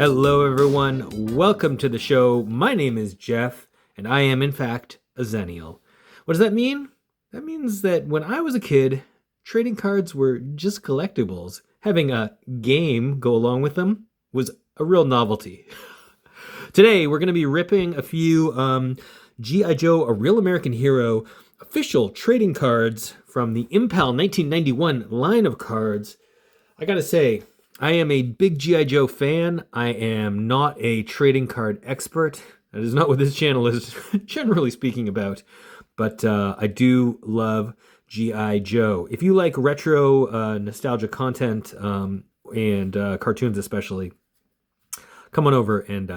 Hello, everyone. Welcome to the show. My name is Jeff, and I am, in fact, a Xennial. What does that mean? That means that when I was a kid, trading cards were just collectibles. Having a game go along with them was a real novelty. Today, we're going to be ripping a few G.I.Joe, A Real American Hero official trading cards from the Impel 1991 line of cards. I gotta say, I am a big G.I. Joe fan. I am not a trading card expert. That is not what this channel is generally speaking about. But I do love G.I. Joe. If you like retro nostalgia content and cartoons especially, come on over and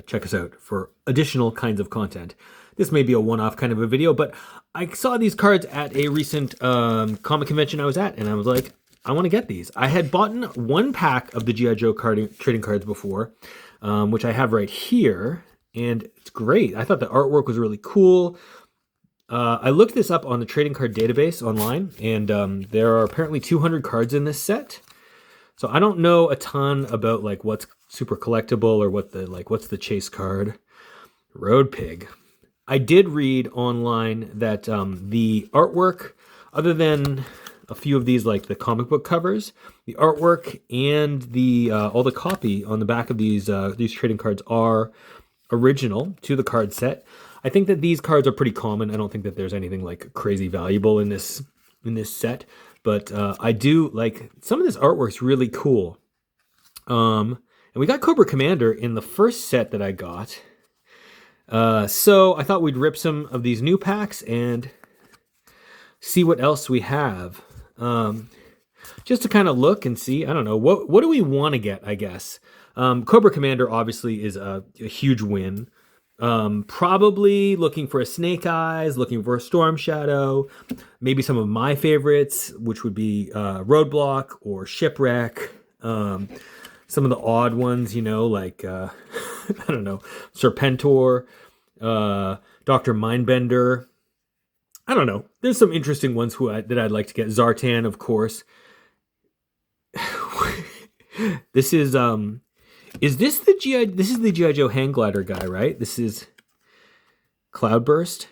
check us out for additional kinds of content. This may be a one-off kind of a video, but I saw these cards at a recent comic convention I was at, and I was like, I want to get these. I had bought one pack of the G.I. Joe trading cards before, which I have right here, and it's great. I thought the artwork was really cool. I looked this up on the trading card database online, and there are apparently 200 cards in this set. So I don't know a ton about like what's super collectible or what's the chase card. Road Pig. I did read online that the artwork, other than a few of these like the comic book covers, the artwork and the all the copy on the back of these trading cards are original to the card set. I think that these cards are pretty common. I don't think that there's anything like crazy valuable in this set, but I do like some of this artwork's really cool. And we got Cobra Commander in the first set that I got. So I thought we'd rip some of these new packs and see what else we have. Just to kind of look and see, I don't know, what do we want to get, I guess. Cobra Commander obviously is a huge win. Probably looking for a Snake Eyes, looking for a Storm Shadow, maybe some of my favorites, which would be Roadblock or Shipwreck. Some of the odd ones, you know, like, I don't know, Serpentor, Dr. Mindbender. I don't know. There's some interesting ones that I'd like to get. Zartan, of course. This is this the G.I. This is the G.I. Joe hang glider guy, right? This is Cloudburst.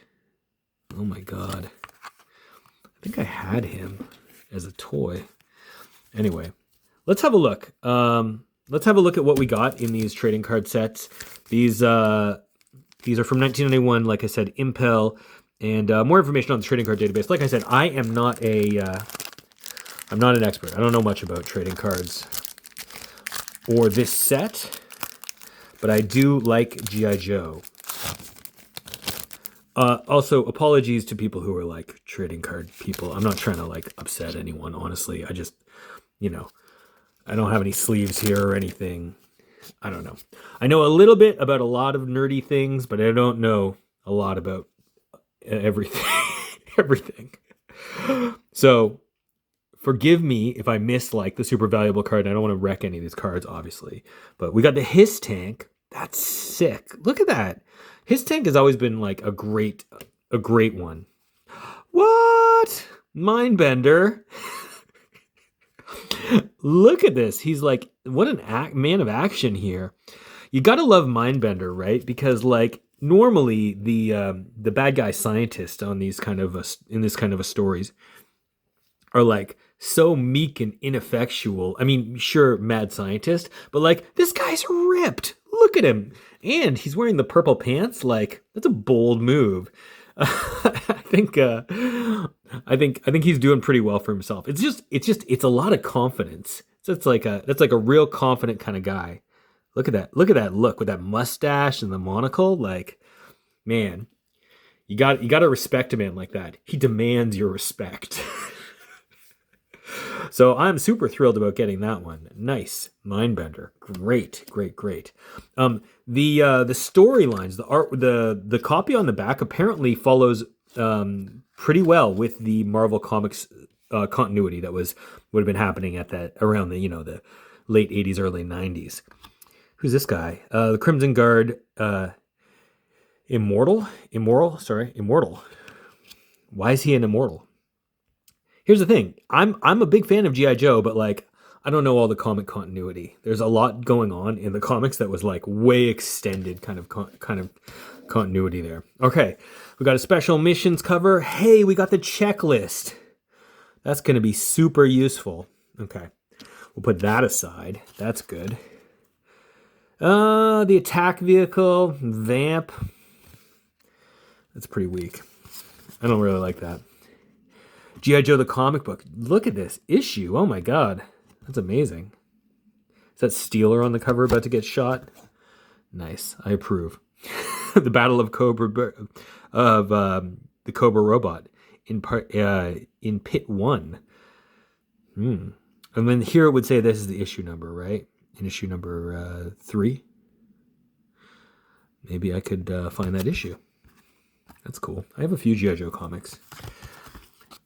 Oh my god. I think I had him as a toy. Anyway, let's have a look. Let's have a look at what we got in these trading card sets. These are from 1991, like I said, Impel. And more information on the trading card database. Like I said, I am not I'm not an expert. I don't know much about trading cards or this set, but I do like G.I. Joe. Also, apologies to people who are like trading card people. I'm not trying to like upset anyone, honestly. I just, you know, I don't have any sleeves here or anything. I don't know. I know a little bit about a lot of nerdy things, but I don't know a lot about everything. Everything. So forgive me if I missed like the super valuable card. I don't want to wreck any of these cards, obviously. But we got the Hiss Tank. That's sick. Look at that. Hiss Tank has always been like a great one. What? Mindbender. Look at this. He's like, what an man of action here. You gotta love Mindbender, right? Because like normally the bad guy scientists on these kind of in this kind of a stories are like so meek and ineffectual. I mean, sure, mad scientist, but like this guy's ripped. Look at him, and he's wearing the purple pants. Like that's a bold move. I think he's doing pretty well for himself. It's a lot of confidence. So that's like a real confident kind of guy. Look at that look with that mustache and the monocle. Like, man, you got to respect a man like that. He demands your respect. So I'm super thrilled about getting that one. Nice. Mindbender. Great. The storylines, the art, the copy on the back apparently follows pretty well with the Marvel Comics continuity that would have been happening at that around the late 80s, early 90s. Who's this guy? The Crimson Guard, Immortal. Why is he an immortal? Here's the thing. I'm a big fan of G.I. Joe, but like I don't know all the comic continuity. There's a lot going on in the comics that was like way extended kind of continuity there. Okay, we got a special missions cover. Hey, we got the checklist. That's going to be super useful. Okay, we'll put that aside. That's good. The attack vehicle, vamp. That's pretty weak. I don't really like that. G.I. Joe the comic book. Look at this issue. Oh my god. That's amazing. Is that Steeler on the cover about to get shot? Nice. I approve. The Battle of the Cobra Robot in Pit 1. And then here it would say this is the issue number, right? In issue number 3. Maybe I could find that issue. That's cool. I have a few G.I. Joe comics.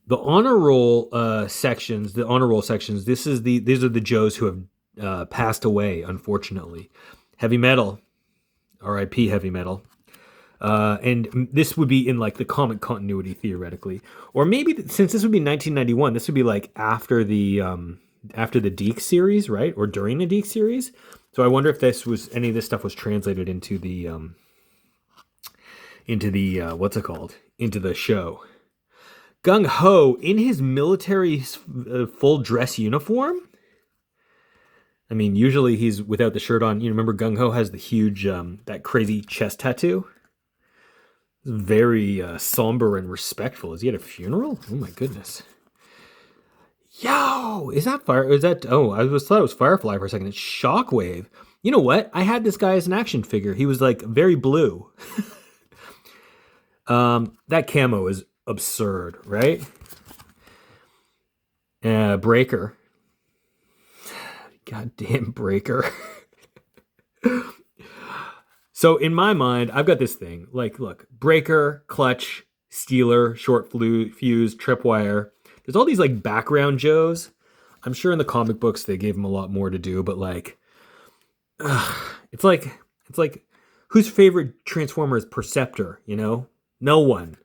The honor roll sections. These are the Joes who have passed away, unfortunately. Heavy Metal, R.I.P. Heavy Metal. And this would be in like the comic continuity theoretically, or maybe since this would be 1991, this would be like after the Deke series, right? Or during the Deke series. So I wonder if any of this stuff was translated into the what's it called? Into the show. Gung Ho in his military full dress uniform. I mean, usually he's without the shirt on. You remember Gung Ho has the huge, that crazy chest tattoo. Very somber and respectful. Is he at a funeral? Oh my goodness. Yo, is that fire? Is that? Oh, thought it was Firefly for a second. It's Shockwave. You know what? I had this guy as an action figure. He was like very blue. That camo is absurd, right? Breaker. Goddamn Breaker. So in my mind, I've got this thing. Like, look, Breaker, Clutch, Steeler, Short Fuse, Tripwire. There's all these like background Joes. I'm sure in the comic books they gave him a lot more to do, but like, it's like whose favorite Transformer is Perceptor? You know, no one.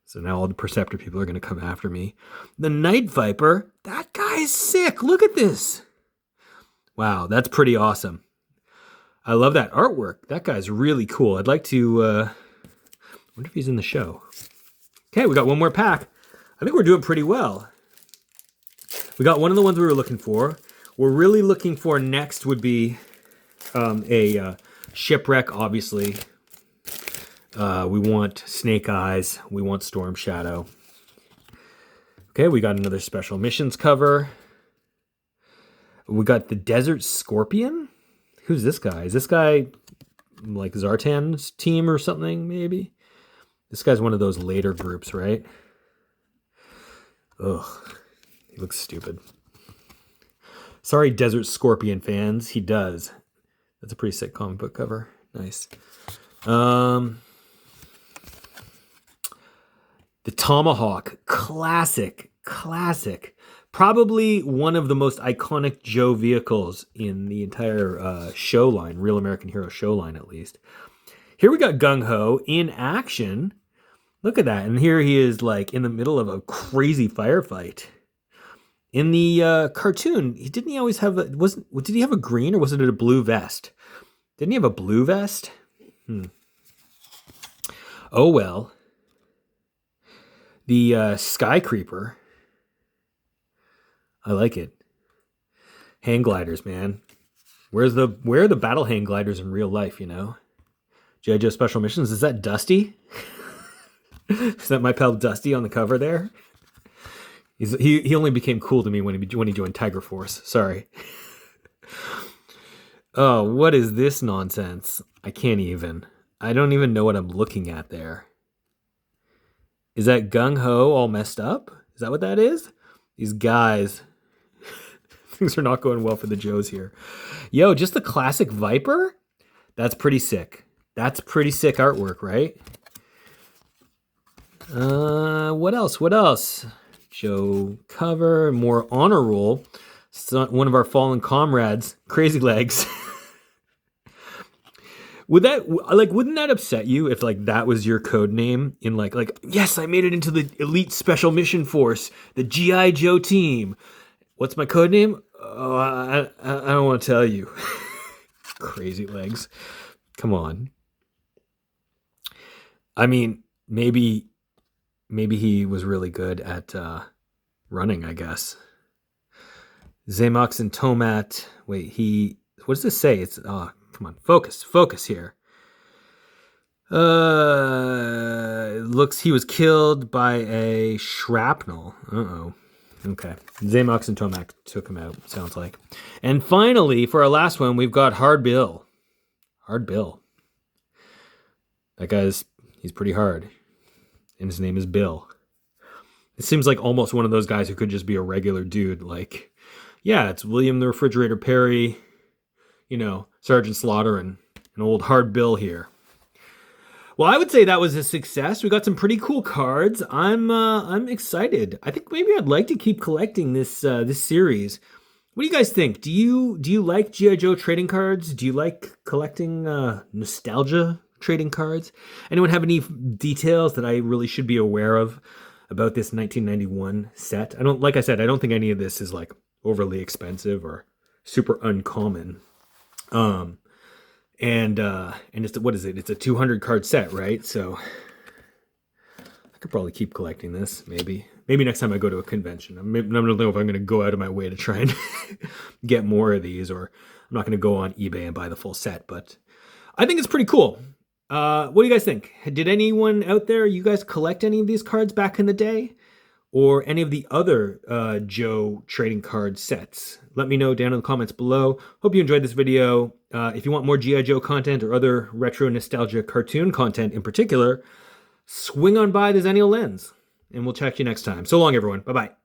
So now all the Perceptor people are going to come after me. The Night Viper, that guy's sick. Look at this. Wow, that's pretty awesome. I love that artwork. That guy's really cool. I'd like to, wonder if he's in the show. Okay, we got one more pack. I think we're doing pretty well. We got one of the ones we were looking for. We're really looking for next would be a Shipwreck, obviously. We want Snake Eyes. We want Storm Shadow. Okay, we got another special missions cover. We got the Desert Scorpion. Who's this guy? Is this guy like Zartan's team or something, maybe? This guy's one of those later groups, right? Ugh, he looks stupid. Sorry, Desert Scorpion fans. He does. That's a pretty sick comic book cover. Nice. The Tomahawk. Classic. Probably one of the most iconic Joe vehicles in the entire show line, Real American Hero show line at least. Here we got Gung Ho in action. Look at that. And here he is like in the middle of a crazy firefight. In the cartoon, did he have a green or was it a blue vest? Didn't he have a blue vest? Oh well. The Sky Creeper. I like it. Hang gliders, man. Where are the battle hang gliders in real life, you know? G.I. Joe Special Missions. Is that Dusty? Is that my pal Dusty on the cover there? He only became cool to me when he joined Tiger Force. Sorry. Oh, what is this nonsense? I don't even know what I'm looking at there. Is that Gung Ho all messed up? Is that what that is? These guys. Things are not going well for the Joes here. Yo, just the classic Viper? That's pretty sick. That's pretty sick artwork, right? What else? Joe cover, more honor roll. One of our fallen comrades, Crazy Legs. Wouldn't that upset you if like that was your code name in like yes, I made it into the elite special mission force, the G.I. Joe team. What's my code name? Oh, I don't want to tell you. Crazy legs. Come on. I mean, maybe he was really good at running, I guess. Zamox and Tomat. Wait, what does this say? It's come on, focus here. It looks he was killed by a shrapnel. Uh-oh. Okay. Zamox and Tomac took him out, sounds like. And finally, for our last one, we've got Hard Bill. Hard Bill. He's pretty hard. And his name is Bill. It seems like almost one of those guys who could just be a regular dude. Like, yeah, it's William the Refrigerator Perry, Sergeant Slaughter, and an old Hard Bill here. Well, I would say that was a success. We got some pretty cool cards. I'm excited. I think maybe I'd like to keep collecting this series. What do you guys think? Do you like G.I. Joe trading cards? Do you like collecting nostalgia trading cards? Anyone have any details that I really should be aware of about this 1991 set? Like I said, I don't think any of this is like overly expensive or super uncommon. And it's, what is it? It's a 200 card set, right? So I could probably keep collecting this. Maybe next time I go to a convention. I don't know if I'm going to go out of my way to try and get more of these, or I'm not going to go on eBay and buy the full set. But I think it's pretty cool. What do you guys think? Did anyone out there, you guys collect any of these cards back in the day? Or any of the other Joe trading card sets? Let me know down in the comments below. Hope you enjoyed this video. If you want more G.I. Joe content or other retro nostalgia cartoon content in particular, swing on by the XennialLens. And we'll check you next time. So long, everyone. Bye-bye.